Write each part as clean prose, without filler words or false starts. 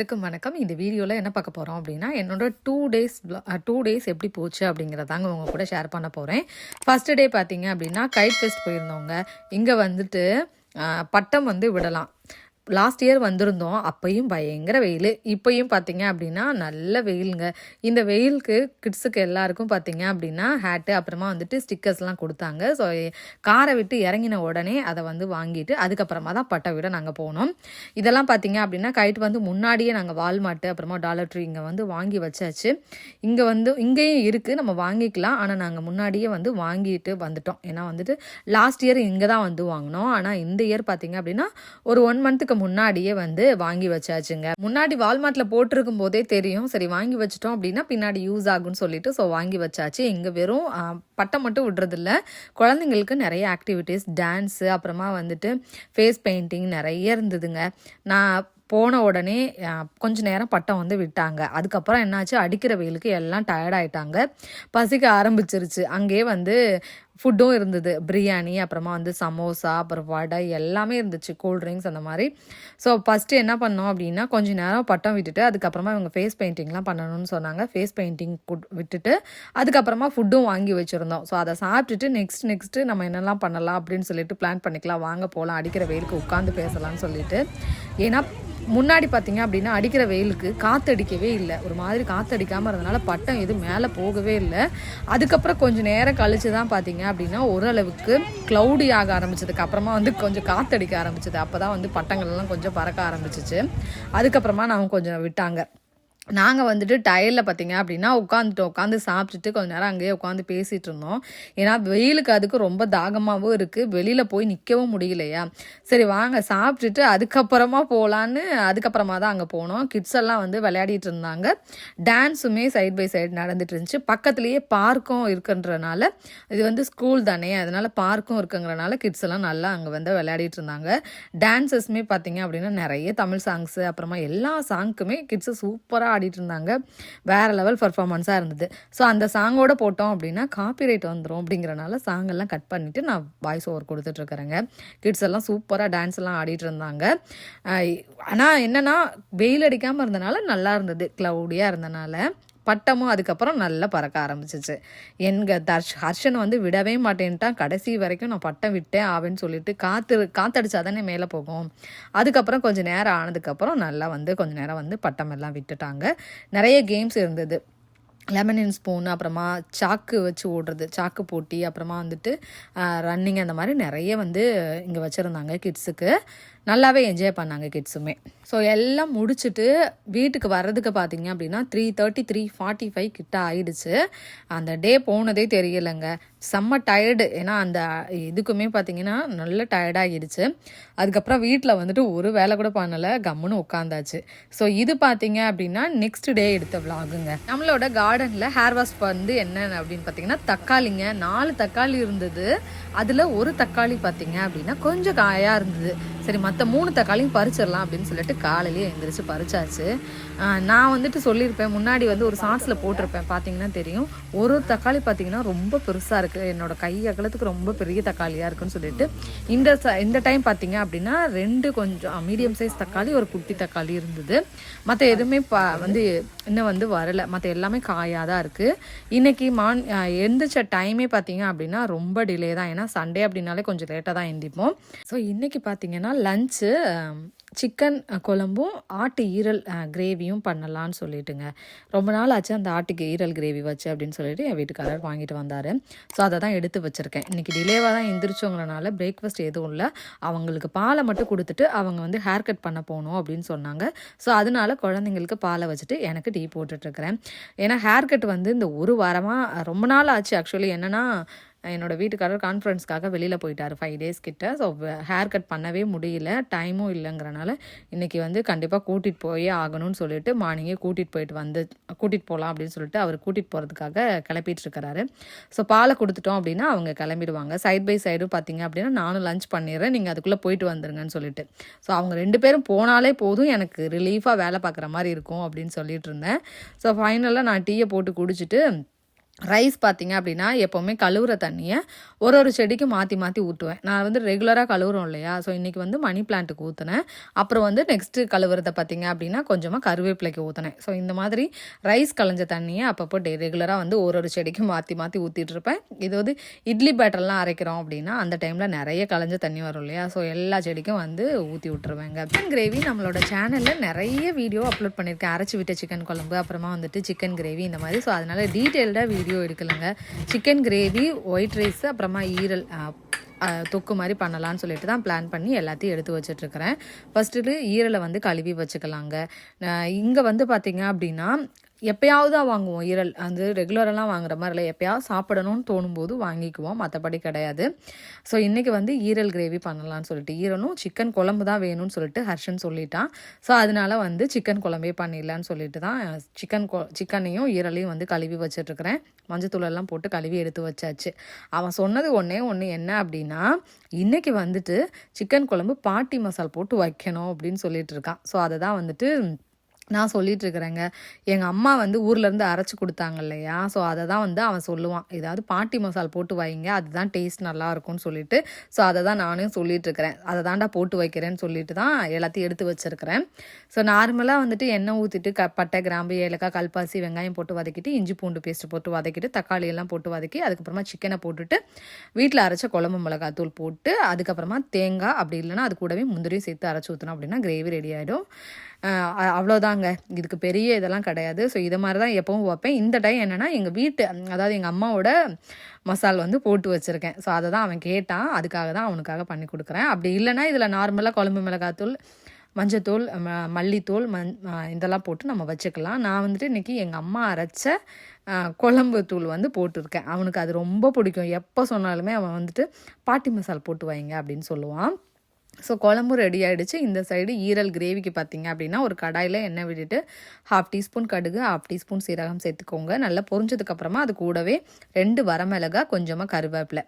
அனைவருக்கும் வணக்கம். இந்த வீடியோவில் என்ன பார்க்க போகிறோம் அப்படின்னா, என்னோட 2 டேஸ் எப்படி போச்சு அப்படிங்கிறதாங்க உங்க கூட ஷேர் பண்ண போகிறேன். ஃபர்ஸ்ட் டே பார்த்தீங்க அப்படின்னா, கைட் ஃபெஸ்ட் போயிருந்தோங்க. இங்கே வந்துட்டு பட்டம் வந்து விடலாம். லாஸ்ட் இயர் வந்திருந்தோம். அப்பயும் பயங்கர வெயில். இப்பயும் பார்த்தீங்க அப்படின்னா நல்ல வெயிலுங்க. இந்த வெயிலுக்கு கிட்ஸுக்கு எல்லாருக்கும் பார்த்தீங்க அப்படின்னா ஹேட்டு அப்புறமா வந்துட்டு ஸ்டிக்கர்ஸ்லாம் கொடுத்தாங்க. ஸோ காரை விட்டு இறங்கின உடனே அதை வந்து வாங்கிட்டு அதுக்கப்புறமா தான் பட்டை விட நாங்கள் போனோம். இதெல்லாம் பார்த்தீங்க அப்படின்னா கைட் வந்து முன்னாடியே நாங்கள் வால்மார்ட்டு அப்புறமா டாலர் ட்ரீ இங்கே வந்து வாங்கி வச்சாச்சு. இங்கேயும் இருக்குது, நம்ம வாங்கிக்கலாம். ஆனால் நாங்கள் முன்னாடியே வந்து வாங்கிட்டு வந்துட்டோம். ஏன்னா வந்துட்டு லாஸ்ட் இயர் இங்கே தான் வந்து வாங்கினோம். ஆனால் இந்த இயர் பார்த்தீங்க அப்படின்னா ஒரு 1 மந்த்துக்கு முன்னாடியே வந்து வாங்கி வச்சாச்சுங்க. முன்னாடி வால்மார்ட்ல போட்டிருக்கும் போதே தெரியும், சரி வாங்கி வச்சிட்டோம் அப்படின்னா பின்னாடி யூஸ் ஆகும்னு சொல்லிட்டு ஸோ வாங்கி வச்சாச்சு. இங்கே வெறும் பட்டம் மட்டும் விடுறதில்ல, குழந்தைங்களுக்கு நிறைய ஆக்டிவிட்டீஸ், டான்ஸு, அப்புறமா வந்துட்டு ஃபேஸ் பெயிண்டிங் நிறைய இருந்ததுங்க. நான் போன உடனே கொஞ்ச நேரம் பட்டம் வந்து விட்டாங்க. அதுக்கப்புறம் என்னாச்சு, அடிக்கிற வெயிலுக்கு எல்லாம் டயர்ட் ஆகிட்டாங்க, பசிக்க ஆரம்பிச்சிருச்சு. அங்கேயே வந்து ஃபுட்டும் இருந்தது, பிரியாணி, அப்புறமா வந்து சமோசா, அப்புறம் வடை எல்லாமே இருந்துச்சு, கூல்ட்ரிங்க்ஸ் அந்த மாதிரி. ஸோ ஃபஸ்ட்டு என்ன பண்ணோம் அப்படின்னா, கொஞ்சம் நேரம் பட்டம் விட்டுட்டு அதுக்கப்புறமா இவங்க ஃபேஸ் பெயிண்டிங்லாம் பண்ணணும்னு சொன்னாங்க. ஃபேஸ் பெயிண்டிங் விட்டுட்டு அதுக்கப்புறமா ஃபுட்டும் வாங்கி வச்சுருந்தோம். ஸோ அதை சாப்பிட்டுட்டு நெக்ஸ்ட்டு நம்ம என்னெல்லாம் பண்ணலாம் அப்படின்னு சொல்லிட்டு பிளான் பண்ணிக்கலாம், வாங்க போகலாம், அடிக்கிற வெயிலுக்கு உட்காந்து பேசலாம்னு சொல்லிட்டு. ஏன்னா முன்னாடி பார்த்தீங்க அப்படின்னா அடிக்கிற வெயிலுக்கு காற்றடிக்கவே இல்லை, ஒரு மாதிரி காற்றடிக்காமல் இருந்தனால பட்டம் எதுவும் மேலே போகவே இல்லை. அதுக்கப்புறம் கொஞ்சம் நேரம் கழிச்சு தான் பார்த்தீங்க அப்படின்னா ஓரளவுக்கு க்ளவுடி ஆக ஆரம்பிச்சதுக்கு அப்புறமா வந்து கொஞ்சம் காற்றடிக்க ஆரம்பிச்சது. அப்போ தான் வந்து பட்டங்கள்லாம் கொஞ்சம் பறக்க ஆரம்பிச்சிச்சு. அதுக்கப்புறமா நான் கொஞ்சம் விட்டாங்க. நாங்கள் வந்துட்டு டயரில் பார்த்தீங்க அப்படின்னா உட்காந்து சாப்பிட்டுட்டு கொஞ்ச நேரம் அங்கேயே உட்காந்து பேசிகிட்டு இருந்தோம். ஏன்னா வெயிலுக்கு அதுக்கு ரொம்ப தாகமாகவும் இருக்குது, வெளியில் போய் நிற்கவும் முடியலையா. சரி வாங்க சாப்பிட்டுட்டு அதுக்கப்புறமா போகலான்னு அதுக்கப்புறமா தான் அங்கே போனோம். கிட்ஸ் எல்லாம் வந்து விளையாடிட்டு இருந்தாங்க. டான்ஸுமே சைட் பை சைடு நடந்துட்டு இருந்துச்சு. பக்கத்துலேயே பார்க்கும் இருக்குன்றனால, இது வந்து ஸ்கூல் தானே, அதனால் பார்க்கும் இருக்குங்கிறனால கிட்ஸ் எல்லாம் நல்லா அங்கே வந்து விளையாடிட்டு இருந்தாங்க. டான்ஸஸ்மே பார்த்தீங்க அப்படின்னா நிறைய தமிழ் சாங்ஸு, அப்புறமா எல்லா சாங்க்குமே கிட்ஸு சூப்பராக ஆடிட்டு இருந்தாங்க. வேற லெவல் பர்ஃபார்மன்ஸாக இருந்தது. ஸோ அந்த சாங்கோட போட்டோம் அப்படின்னா காப்பிரைட் வந்துடும் அப்படிங்கிறனால சாங்கெல்லாம் கட் பண்ணிவிட்டு நான் வாய்ஸ் ஓவர் கொடுத்துட்ருக்குறேங்க. கிட்ஸ் எல்லாம் சூப்பராக டான்ஸ் எல்லாம் ஆடிட்டு இருந்தாங்க. ஆனால் என்னென்னா வெயில் அடிக்காமல் இருந்தனால நல்லா இருந்தது, க்ளவுடியாக இருந்தனால. பட்டமும் அதுக்கப்புறம் நல்லா பறக்க ஆரம்பிச்சிச்சு. ஹர்ஷன் வந்து விடவே மாட்டேன்ட்டான். கடைசி வரைக்கும் நான் பட்டம் விட்டேன் ஆவேன்னு சொல்லிட்டு காற்றடிச்சா தானே மேலே போகும். அதுக்கப்புறம் கொஞ்சம் நேரம் ஆனதுக்கப்புறம் நல்லா வந்து கொஞ்சம் நேரம் வந்து பட்டம் எல்லாம் விட்டுட்டாங்க. நிறைய கேம்ஸ் இருந்தது, லெமன் அண்ட் ஸ்பூன், அப்புறமா சாக்கு வச்சு ஓடுறது, சாக்கு போட்டி, அப்புறமா வந்துட்டு ரன்னிங், அந்த மாதிரி நிறைய வந்து இங்கே வச்சுருந்தாங்க. கிட்ஸுக்கு நல்லாவே என்ஜாய் பண்ணாங்க கிட்ஸுமே. ஸோ எல்லாம் முடிச்சுட்டு வீட்டுக்கு வர்றதுக்கு பார்த்தீங்க அப்படின்னா 3:30 3:45 கிட்ட ஆயிடுச்சு. அந்த டே போனதே தெரியலைங்க. செம்ம டயர்டு. ஏன்னா அந்த இதுக்குமே பார்த்தீங்கன்னா நல்ல டயர்டாகிடுச்சு. அதுக்கப்புறம் வீட்டில் வந்துட்டு ஒரு வேலை கூட பண்ணலை, கம்முன்னு உட்காந்தாச்சு. ஸோ இது பார்த்தீங்க அப்படின்னா நெக்ஸ்ட் டே எடுத்த விலாகுங்க. நம்மளோட கார்டனில் ஹேர் வாஷ் வந்து என்ன அப்படின்னு பார்த்தீங்கன்னா தக்காளிங்க. 4 தக்காளி இருந்தது. அதில் ஒரு தக்காளி பார்த்தீங்க அப்படின்னா கொஞ்சம் காயாக இருந்தது. சரி மற்ற 3 தக்காளியும் பறிச்சிடலாம் அப்படின்னு சொல்லிட்டு காலையிலேயே எழுந்திரிச்சு பறிச்சாச்சு. நான் வந்துட்டு சொல்லியிருப்பேன், முன்னாடி வந்து ஒரு ஷார்ட்ஸில் போட்டிருப்பேன், பார்த்தீங்கன்னா தெரியும். ஒரு தக்காளி பார்த்தீங்கன்னா ரொம்ப பெருசாக இருக்குது, என்னோட கை அகலத்துக்கு ரொம்ப பெரிய தக்காளியாக இருக்குன்னு சொல்லிட்டு. இந்த டைம் பார்த்தீங்க அப்படின்னா 2 கொஞ்சம் மீடியம் சைஸ் தக்காளி, ஒரு குட்டி தக்காளி இருந்தது. மற்ற எதுவுமே வந்து இன்னும் வந்து வரலை, மற்ற எல்லாமே காயாக தான் இருக்குது. இன்றைக்கி எந்திரிச்ச டைமே பார்த்தீங்க அப்படின்னா ரொம்ப டிலே தான். ஏன்னா சண்டே அப்படின்னாலே கொஞ்சம் லேட்டாக தான் எந்திப்போம். ஸோ இன்றைக்கி பார்த்தீங்கன்னா லஞ்சு சிக்கன் குழம்பும் ஆட்டு ஈரல் கிரேவியும் பண்ணலான்னு சொல்லிட்டுங்க. ரொம்ப நாள் ஆச்சு அந்த ஆட்டுக்கு ஈரல் கிரேவி வச்சு அப்படின்னு சொல்லிட்டு என் வீட்டுக்காரர் வாங்கிட்டு வந்தார். ஸோ அதை தான் எடுத்து வச்சுருக்கேன். இன்றைக்கி டிலேவாக தான் எந்திரிச்சோங்கிறனால பிரேக்ஃபாஸ்ட் எதுவும் இல்லை. அவங்களுக்கு பாலை மட்டும் கொடுத்துட்டு அவங்க வந்து ஹேர் கட் பண்ண போகணும் அப்படின்னு சொன்னாங்க. ஸோ அதனால குழந்தைங்களுக்கு பாலை வச்சுட்டு எனக்கு டீ போட்டுட்ருக்கிறேன். ஏன்னா ஹேர் கட் வந்து இந்த ஒரு வாரமாக ரொம்ப நாள் ஆச்சு. ஆக்சுவலி என்னென்னா என்னோடய வீட்டுக்காரர் கான்ஃபரன்ஸ்க்காக வெளியில் போயிட்டார் 5 டேஸ் கிட்ட. ஸோ ஹேர் கட் பண்ணவே முடியல, டைமும் இல்லைங்கிறனால இன்றைக்கி வந்து கண்டிப்பாக கூட்டிகிட்டு போயே ஆகணும்னு சொல்லிட்டு மார்னிங்கே கூட்டிகிட்டு போகலாம் அப்படின்னு சொல்லிட்டு அவர் கூட்டிகிட்டு போகிறதுக்காக கிளப்பிட்டு இருக்கிறாரு. ஸோ பாலை கொடுத்துட்டோம் அப்படின்னா அவங்க கிளம்பிடுவாங்க. சைட் பை சைடும் பார்த்தீங்க அப்படின்னா நானும் லஞ்ச் பண்ணிடுறேன், நீங்கள் அதுக்குள்ளே போயிட்டு வந்துருங்கன்னு சொல்லிட்டு. ஸோ அவங்க 2 பேரும் போனாலே போதும், எனக்கு ரிலீஃபாக வேலை பார்க்குற மாதிரி இருக்கும் அப்படின்னு சொல்லிட்டு இருந்தேன். ஸோ ஃபைனலாக நான் டீயை போட்டு குடிச்சிட்டு ரைஸ் பார்த்தீங்க அப்படின்னா எப்போவுமே கழுவுற தண்ணியை ஒரு செடிக்கு மாற்றி மாற்றி ஊற்றுவேன். நான் வந்து ரெகுலராக கழுவுறோம் இல்லையா, ஸோ இன்றைக்கி வந்து மணி பிளான்ட்டுக்கு ஊற்றினேன். அப்புறம் வந்து நெக்ஸ்ட்டு கழுவுறதை பார்த்தீங்க அப்படின்னா கொஞ்சமாக கருவேப்பிலைக்கு ஊற்றினேன். ஸோ இந்த மாதிரி ரைஸ் களைஞ்ச தண்ணியை அப்பப்போ ரெகுலராக வந்து ஒரு செடிக்கு மாற்றி மாற்றி ஊற்றிட்டு இருப்பேன். இது வந்து இட்லி பேட்டர்லாம் அரைக்கிறோம் அப்படின்னா அந்த டைமில் நிறைய களைஞ்ச தண்ணி வரும் இல்லையா, ஸோ எல்லா செடிக்கும் வந்து ஊற்றி விட்டுருவேங்க. சிக்கன் கிரேவி நம்மளோட சேனலில் நிறைய வீடியோ அப்லோட் பண்ணியிருக்கேன். அரைச்சி விட்ட சிக்கன் குழம்பு, அப்புறமா வந்துட்டு சிக்கன் கிரேவி இந்த மாதிரி. ஸோ அதனால் டீட்டெயில்டாக வீடியோ எடுக்கலைங்க. சிக்கன் கிரேவி, ஒயிட் ரைஸ், அப்புறமா ஈரல் தொக்கு மாதிரி பண்ணலான்னு சொல்லிட்டு தான் பிளான் பண்ணி எல்லாத்தையும் எடுத்து வச்சிட்ருக்கிறேன். ஃபஸ்ட்டு ஈரலை வந்து கழுவி வச்சுக்கலாங்க. இங்கே வந்து பார்த்திங்க அப்படின்னா எப்போயாவது தான் வாங்குவோம் ஈரல். அது ரெகுலரெல்லாம் வாங்குற மாதிரி இல்லை, எப்போயாவது சாப்பிடணும்னு தோணும்போது வாங்கிக்குவோம், மற்றபடி கிடையாது. ஸோ இன்றைக்கி வந்து ஈரல் கிரேவி பண்ணலான்னு சொல்லிட்டு, ஈரலும் சிக்கன் குழம்பு தான் வேணும்னு சொல்லிட்டு ஹர்ஷன் சொல்லிட்டான். ஸோ அதனால் வந்து சிக்கன் குழம்பே பண்ணிடலான்னு சொல்லிட்டு தான் சிக்கனையும் ஈரலையும் வந்து கழுவி வச்சிட்ருக்கிறேன். மஞ்சத்தூளெல்லாம் போட்டு கழுவி எடுத்து வச்சாச்சு. அவன் சொன்னது ஒன்றே ஒன்று என்ன அப்படின்னா, இன்றைக்கி வந்துட்டு சிக்கன் குழம்பு பாட்டி மசால் போட்டு வைக்கணும் அப்படின்னு சொல்லிட்டு இருக்கான். ஸோ அதை தான் வந்துட்டு நான் சொல்லிட்டு இருக்கிறேங்க. எங்கள் அம்மா வந்து ஊர்லேருந்து அரைச்சி கொடுத்தாங்க இல்லையா, ஸோ அதை தான் வந்து அவன் சொல்லுவான், ஏதாவது பாட்டி மசால் போட்டு வைங்க, அதுதான் டேஸ்ட் நல்லாயிருக்கும்னு சொல்லிட்டு. ஸோ அதை தான் நானும் சொல்லிகிட்ருக்கிறேன். அதை தாண்டா போட்டு வைக்கிறேன்னு சொல்லிட்டு தான் எல்லாத்தையும் எடுத்து வச்சுருக்கிறேன். ஸோ நார்மலாக வந்துட்டு எண்ணெய் ஊற்றிட்டு பட்டை, கிராம்பு, ஏலக்காய், கல்பாசி, வெங்காயம் போட்டு வதக்கிட்டு, இஞ்சி பூண்டு பேஸ்ட்டு போட்டு வதக்கிட்டு, தக்காளி எல்லாம் போட்டு வதக்கி, அதுக்கப்புறமா சிக்கனை போட்டுட்டு, வீட்டில் அரைச்ச குழம்பு மிளகாத்தூள் போட்டு, அதுக்கப்புறமா தேங்காய், அப்படி இல்லைன்னா அது கூடவே முந்திரியும் சேர்த்து அரைச்சி ஊற்றினோம் அப்படின்னா கிரேவி ரெடி ஆகிடும். அவ்வளோதாங்க, இதுக்கு பெரிய இதெல்லாம் கிடையாது. ஸோ இதை மாதிரி தான் எப்பவும் வைப்பேன். இந்த டைம் என்னென்னா எங்கள் வீட்டு, அதாவது எங்கள் அம்மாவோட மசால் வந்து போட்டு வச்சுருக்கேன். ஸோ அதை தான் அவன் கேட்டான், அதுக்காக தான் அவனுக்காக பண்ணி கொடுக்குறேன். அப்படி இல்லைன்னா இதில் நார்மலாக குழம்பு மிளகாத்தூள், மஞ்சத்தூள், மல்லித்தூள், இதெல்லாம் போட்டு நம்ம வச்சுக்கலாம். நான் வந்துட்டு இன்றைக்கி எங்கள் அம்மா அரைச்ச குழம்பு தூள் வந்து போட்டிருக்கேன். அவனுக்கு அது ரொம்ப பிடிக்கும். எப்போ சொன்னாலுமே அவன் வந்துட்டு பாட்டி மசால் போட்டு வைங்க அப்படின்னு சொல்லுவான். ஸோ குழம்பு ரெடி ஆகிடுச்சு. இந்த சைடு ஈரல் கிரேவிக்கு பார்த்திங்க அப்படின்னா ஒரு கடாயில் எண்ணெய் விட்டுட்டு 1/2 டீஸ்பூன் கடுகு, 1/2 டீஸ்பூன் சீரகம் சேர்த்துக்கோங்க. நல்லா பொரிஞ்சதுக்கப்புறமா அது கூடவே 2 வரமிளகாய், கொஞ்சமாக கருவேப்பிலை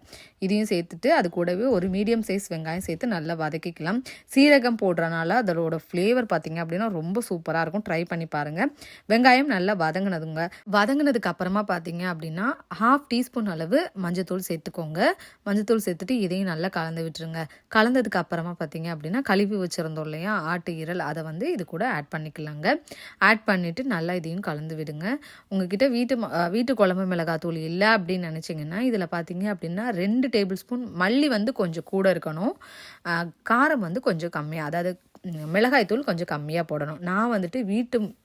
இதையும் சேர்த்துட்டு, அது கூடவே ஒரு மீடியம் சைஸ் வெங்காயம் சேர்த்து நல்லா வதக்கிக்கலாம். சீரகம் போடுறனால அதோட ஃப்ளேவர் பார்த்திங்க அப்படின்னா ரொம்ப சூப்பராக இருக்கும். ட்ரை பண்ணி பாருங்கள். வெங்காயம் நல்லா வதங்கினதுக்கு அப்புறமா பார்த்திங்க அப்படின்னா 1/2 டீஸ்பூன் அளவு மஞ்சத்தூள் சேர்த்துக்கோங்க. மஞ்சத்தூள் சேர்த்துட்டு இதையும் நல்லா கலந்து விட்டுருங்க. கலந்ததுக்கு அப்புறமா பார்த்தீங்க அப்படின்னா கழுவி வச்சுருந்தோம் இல்லையா ஆட்டு ஈரல், அதை வந்து இது கூட ஆட் பண்ணிக்கலாங்க. ஆட் பண்ணிவிட்டு நல்லா இதையும் கலந்து விடுங்க. உங்ககிட்ட வீட்டு குழம்பு மிளகாத்தூள் இல்லை அப்படின்னு நினச்சிங்கன்னா இதில் பார்த்தீங்க அப்படின்னா 2 டேபிள் ஸ்பூன் மல்லி வந்து கொஞ்சம் கூட இருக்கணும், காரம் வந்து கொஞ்சம் கம்மியாக, அதாவது மிளகாய்த்தூள் கொஞ்சம் கம்மியாக போடணும். நான் வந்துட்டு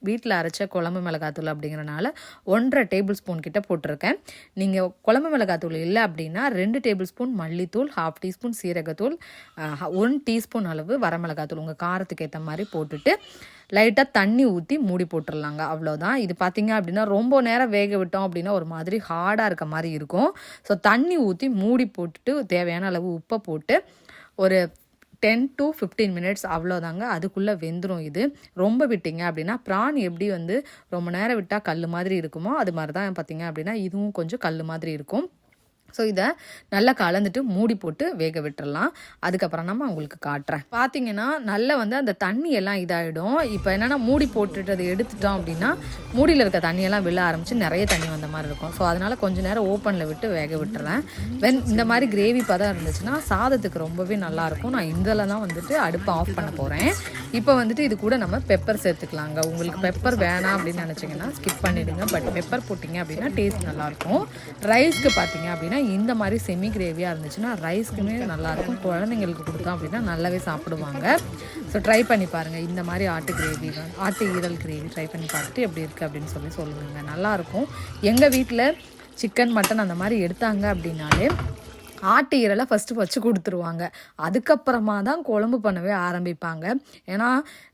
வீட்டில் அரைச்ச குழம்பு மிளகாத்தூள் அப்படிங்கிறனால 1.5 டேபிள் ஸ்பூன் கிட்ட போட்டிருக்கேன். நீங்கள் குழம்பு மிளகாத்தூள் இல்லை அப்படின்னா 2 டேபிள் ஸ்பூன் மல்லித்தூள், 1/2 டீஸ்பூன் சீரகத்தூள், 1 டீஸ்பூன் அளவு வரமிளகாத்தூள் உங்கள் காரத்துக்கு ஏற்ற மாதிரி போட்டுட்டு லைட்டாக தண்ணி ஊற்றி மூடி போட்டுடலாங்க. அவ்வளோதான். இது பார்த்திங்க அப்படின்னா ரொம்ப நேரம் வேக விட்டோம் அப்படின்னா ஒரு மாதிரி ஹார்டாக இருக்க மாதிரி இருக்கும். ஸோ தண்ணி ஊற்றி மூடி போட்டுட்டு தேவையான அளவு உப்பை போட்டு ஒரு 10 to 15 மினிட்ஸ் அவ்வளோதாங்க. அதுக்குள்ளே வெந்துடும். இது ரொம்ப விட்டிங்க அப்படின்னா ப்ரான் எப்படி வந்து ரொம்ப நேரம் விட்டால் கல் மாதிரி இருக்குமோ அது மாதிரி தான் பார்த்திங்க அப்படின்னா இதுவும் கொஞ்சம் கல் மாதிரி இருக்கும். ஸோ இதை நல்லா கலந்துட்டு மூடி போட்டு வேக விட்டுறலாம். அதுக்கப்புறம் நம்ம உங்களுக்கு காட்டுறேன். பார்த்தீங்கன்னா நல்லா வந்து அந்த தண்ணியெல்லாம் இதாகிடும். இப்போ என்னென்னா மூடி போட்டுட்டு அதை எடுத்துட்டோம் அப்படின்னா மூடியில் இருக்க தண்ணியெல்லாம் விழ ஆரம்பித்து நிறைய தண்ணி வந்த மாதிரி இருக்கும். ஸோ அதனால் கொஞ்சம் நேரம் ஓப்பனில் விட்டு வேக விட்டுறேன். இந்த மாதிரி கிரேவி பதம் இருந்துச்சுன்னா சாதத்துக்கு ரொம்பவே நல்லாயிருக்கும். நான் இதில் தான் வந்துட்டு அடுப்பை ஆஃப் பண்ண போகிறேன். இப்போ வந்துட்டு இது கூட நம்ம பெப்பர் சேர்த்துக்கலாங்க. உங்களுக்கு பெப்பர் வேணாம் அப்படின்னு நினச்சிங்கன்னா ஸ்கிப் பண்ணிவிடுங்க. பட் பெப்பர் போட்டிங்க அப்படின்னா டேஸ்ட் நல்லாயிருக்கும். ரைஸ்க்கு பார்த்தீங்க அப்படின்னா இந்த மாதிரி செமி கிரேவியாக இருந்துச்சுன்னா ரைஸ்க்குமே நல்லாயிருக்கும். குழந்தைங்களுக்கு கொடுத்தோம் அப்படின்னா நல்லாவே சாப்பிடுவாங்க. ஸோ ட்ரை பண்ணி பாருங்கள். இந்த மாதிரி ஆட்டு ஈரல் கிரேவி ட்ரை பண்ணி பார்த்துட்டு எப்படி இருக்குது அப்படின்னு சொல்லுங்கள். நல்லாயிருக்கும். எங்கள் வீட்டில் சிக்கன், மட்டன் அந்த மாதிரி எடுத்தாங்க அப்படின்னாலே ஆட்டு ஈரலை ஃபஸ்ட்டு வச்சு கொடுத்துருவாங்க. அதுக்கப்புறமா தான் குழம்பு பண்ணவே ஆரம்பிப்பாங்க. ஏன்னா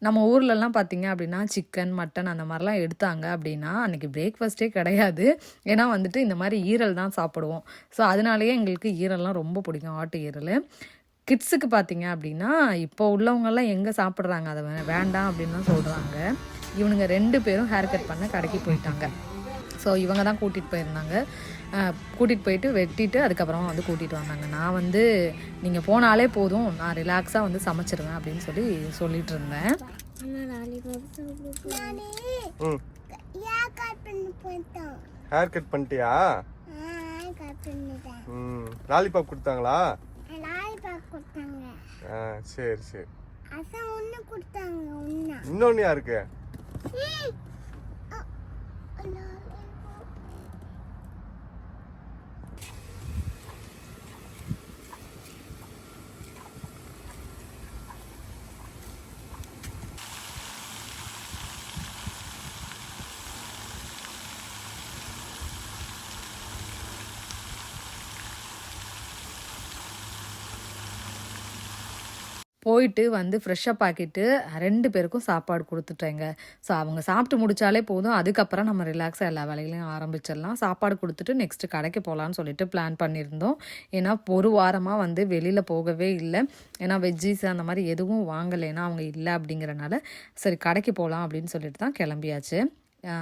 நம்ம ஊர்லலாம் பார்த்திங்க அப்படின்னா சிக்கன், மட்டன் அந்த மாதிரிலாம் எடுத்தாங்க அப்படின்னா அன்றைக்கி பிரேக்ஃபாஸ்ட்டே கிடையாது. ஏன்னா வந்துட்டு இந்த மாதிரி ஈரல் தான் சாப்பிடுவோம். ஸோ அதனாலேயே எங்களுக்கு ஈரல்லாம் ரொம்ப பிடிக்கும், ஆட்டு ஈரல். கிட்ஸுக்கு பார்த்திங்க அப்படின்னா இப்போ உள்ளவங்கெல்லாம் எங்கே சாப்பிட்றாங்க, அதை வேண்டாம் அப்படின்னு தான் சொல்கிறாங்க. இவனுங்க 2 பேரும் ஹேர் கட் பண்ண கடைக்கு போயிட்டாங்க. ஸோ இவங்க தான் கூட்டிகிட்டு போயிருந்தாங்க. கூட்டிகிட்டு போயிட்டு வெட்டிட்டு அதுக்கப்புறமா வந்து கூட்டிகிட்டு வந்தாங்க. நான் வந்து நீங்கள் போனாலே போதும், நான் ரிலாக்ஸாக வந்து சமைச்சிருவேன் அப்படின்னு சொல்லிட்டு இருந்தேன். ஹேர் கட் பண்ணிட்டியா? லாலிபாப் கொடுத்தாங்களா? சரி சரி. இன்னொன்னு யாருக்கு? போயிட்டு வந்து ஃப்ரெஷ்ஷப் ஆக்கிட்டு 2 பேருக்கும் சாப்பாடு குடுத்துட்டேங்க. ஸோ அவங்க சாப்பிட்டு முடிச்சாலே போதும். அதுக்கப்புறம் நம்ம ரிலாக்ஸா எல்லா வேலைகளையும் ஆரம்பிச்சிடலாம். சாப்பாடு குடுத்துட்டு நெக்ஸ்ட்டு கடைக்கு போகலான்னு சொல்லிட்டு பிளான் பண்ணியிருந்தோம். ஏன்னா, ஒரு வாரமா வந்து வெளியில போகவே இல்ல. ஏன்னா, வெஜ்ஜீஸ் அந்த மாரி எதுவும் வாங்கல. ஏன்னா, அவங்க இல்ல அப்படிங்கிறனால, சரி கடைக்கு போலாம் அப்படின்னு சொல்லிட்டு தான் கிளம்பியாச்சு.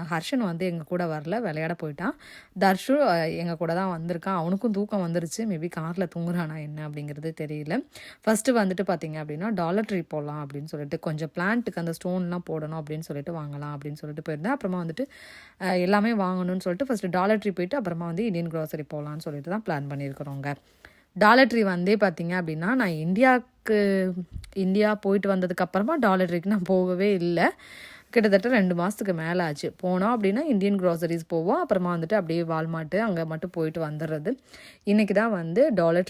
ஹர்ஷன் வந்து எங்க கூட வரல. விளையாட போயிட்டான். தர்ஷு எங்க கூட தான் வந்திருக்கான். அவனுக்கும் தூக்கம் வந்துருச்சு. மேபி கார்ல தூங்குறானா என்ன அப்படிங்கிறது தெரியல. ஃபர்ஸ்ட்டு வந்துட்டு பார்த்தீங்க அப்படின்னா, டாலர் ட்ரீ போகலாம் அப்படின்னு சொல்லிட்டு, கொஞ்சம் பிளான்ட்டுக்கு அந்த ஸ்டோன்லாம் போடணும் அப்படின்னு சொல்லிட்டு வாங்கலாம் அப்படின்னு சொல்லிட்டு போயிருந்தேன். அப்புறமா வந்துட்டு எல்லாமே வாங்கணும்னு சொல்லிட்டு ஃபர்ஸ்ட்டு டாலர் ட்ரீ போயிட்டு, அப்புறமா வந்து இந்தியன் க்ரோசரி போகலான்னு சொல்லிட்டு தான் பிளான் பண்ணியிருக்கிறோங்க. டாலர் ட்ரீ வந்தே பார்த்தீங்க அப்படின்னா, நான் இந்தியா போயிட்டு வந்ததுக்கப்புறமா டாலர் ட்ரீக்கு நான் போகவே இல்லை. கிட்டத்தட்ட 2 மாதத்துக்கு மேலே ஆச்சு. போனோம் அப்படின்னா இந்தியன் க்ராசரிஸ் போவோம். அப்புறமா வந்துட்டு அப்படியே வால்மார்ட்டு அங்கே மட்டும் போயிட்டு வந்துடுறது. இன்றைக்கி தான் வந்து டாலர்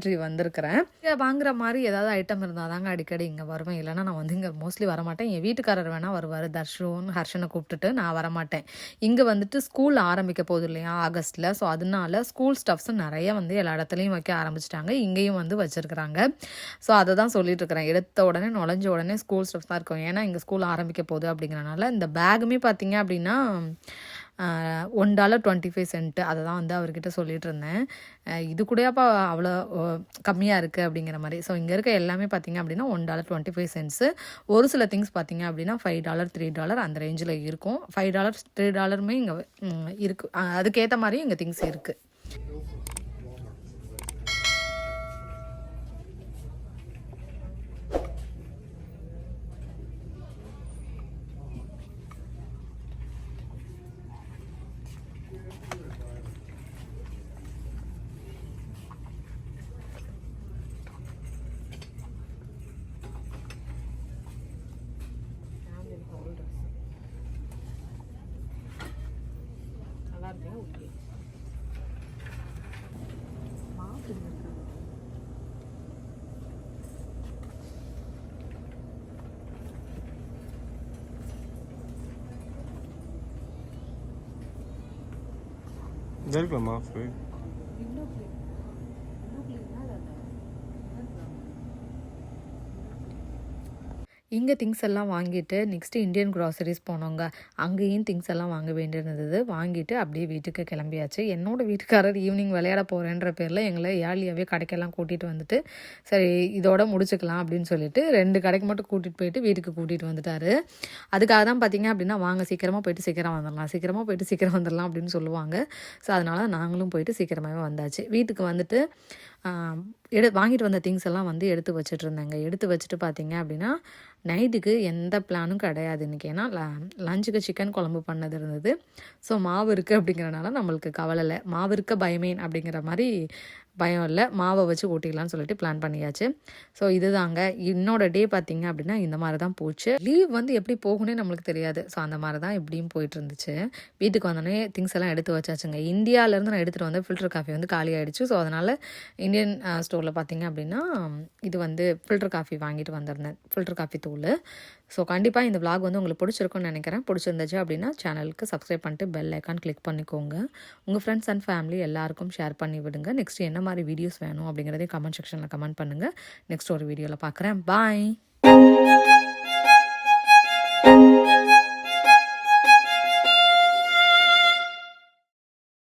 ட்ரீ வந்திருக்கிறேன். வாங்குற மாதிரி ஏதாவது ஐட்டம் இருந்தால் தாங்க அடிக்கடி இங்கே வருவேன். இல்லைனா நான் வந்து இங்கே மோஸ்ட்லி வரமாட்டேன். என் வீட்டுக்காரர் வேணால் வருவார். ஹர்ஷனை கூப்பிட்டுட்டு நான் வரமாட்டேன். இங்கே வந்துட்டு ஸ்கூல் ஆரம்பிக்க போகுது இல்லையா ஆகஸ்ட்டில். ஸோ அதனால ஸ்கூல் ஸ்டஃப்ஸும் நிறைய வந்து எல்லா இடத்துலையும் வைக்க ஆரம்பிச்சிட்டாங்க. இங்கேயும் வந்து வச்சுருக்குறாங்க. ஸோ அதை தான் சொல்லிட்டு இருக்கிறேன். எடுத்த உடனே நுழைஞ்ச உடனே ஸ்கூல் ஸ்டஃப்ஸ் தான் இருக்கும். ஏன்னா இங்கே ஸ்கூல் ஆரம்பிக்க போகுது அப்படிங்கிறனால. இந்த பேகுமே பார்த்தீங்க அப்படின்னா $1.25 அதை தான் வந்து அவர்கிட்ட சொல்லிட்டு இருந்தேன். இது கூடயாப்பா அவ்வளோ கம்மியாக இருக்குது அப்படிங்கிற மாதிரி. ஸோ இங்கே இருக்க எல்லாமே பார்த்தீங்க அப்படின்னா $1.25. ஒரு சில திங்ஸ் பார்த்தீங்க அப்படின்னா $5 $3 அந்த ரேஞ்சில் இருக்கும். $5 $3 இங்கே இருக்குது. அதுக்கேற்ற மாதிரி இங்கே திங்ஸ் இருக்குது. இருக்கலாமா? இங்கே திங்ஸ் எல்லாம் வாங்கிட்டு நெக்ஸ்ட்டு இந்தியன் க்ராசரிஸ் போனோங்க. அங்கேயும் திங்ஸ் எல்லாம் வாங்க வேண்டியிருந்தது. வாங்கிட்டு அப்படியே வீட்டுக்கு கிளம்பியாச்சு. என்னோடய வீட்டுக்காரர் ஈவினிங் விளையாட போகிறேன்ற பேரில் எங்களை ஏர்லியாகவே கடைக்கெல்லாம் கூட்டிகிட்டு வந்துட்டு, சரி இதோட முடிச்சுக்கலாம் அப்படின்னு சொல்லிட்டு 2 கடைக்கு மட்டும் கூட்டிகிட்டு போயிட்டு வீட்டுக்கு கூட்டிகிட்டு வந்துட்டார். அதுக்காக தான் பார்த்தீங்க அப்படின்னா, வாங்க சீக்கிரமாக போயிட்டு சீக்கிரம் வந்துடலாம் அப்படின்னு சொல்லுவாங்க. ஸோ அதனால் நாங்களும் போயிட்டு சீக்கிரமாகவே வந்தாச்சு. வீட்டுக்கு வந்துட்டு வாங்கிட்டு வந்த திங்ஸ் எல்லாம் வந்து எடுத்து வச்சுட்டு இருந்தேங்க. எடுத்து வச்சுட்டு பார்த்தீங்க அப்படின்னா, நைட்டுக்கு எந்த பிளானும் கிடையாது இன்றைக்கி. ஏன்னா லஞ்சுக்கு சிக்கன் குழம்பு பண்ணது இருந்தது. ஸோ மாவு இருக்குது அப்படிங்கிறனால நம்மளுக்கு கவலை இல்லை. மாவு இருக்க பயமேன் அப்படிங்கிற மாதிரி பயம் இல்லை. மாவை வச்சு ஓட்டிக்கலாம்னு சொல்லிட்டு பிளான் பண்ணியாச்சு. ஸோ இதுதாங்க என்னோட டே பார்த்தீங்க அப்படின்னா இந்த மாதிரி தான் போச்சு. லீவ் வந்து எப்படி போகணும்னே நம்மளுக்கு தெரியாது. ஸோ அந்த மாதிரி தான் இப்படியும் போயிட்டு இருந்துச்சு. வீட்டுக்கு வந்தோடனே திங்ஸ் எல்லாம் எடுத்து வச்சாச்சுங்க. இந்தியாவிலேருந்து நான் எடுத்துகிட்டு வந்த ஃபில்டர் காஃபி வந்து காலி ஆகிடுச்சு. ஸோ அதனால் இந்தியன் ஸ்டோரில் பார்த்தீங்க அப்படின்னா இது வந்து ஃபில்டர் காஃபி வாங்கிட்டு வந்திருந்தேன். ஃபில்டர் காஃபி தூள். ஸோ கண்டிப்பாக இந்த விளாக் வந்து உங்களுக்கு பிடிச்சிருக்குன்னு நினைக்கிறேன். பிடிச்சிருந்துச்சு அப்படின்னா சேனலுக்கு சப்ஸ்கிரைப் பண்ணிட்டு பெல் ஐக்கான் கிளிக் பண்ணிக்கோங்க. உங்கள் ஃப்ரெண்ட்ஸ் அண்ட் ஃபேமிலி எல்லாருக்கும் ஷேர் பண்ணி விடுங்க. நெக்ஸ்ட் என்ன மாதிரி வீடியோஸ் வேணும் அப்படிங்கிறதையும் கமெண்ட் செக்ஷனில் கமெண்ட் பண்ணுங்கள். நெக்ஸ்ட் ஒரு வீடியோவில் பார்க்குறேன். பாய்.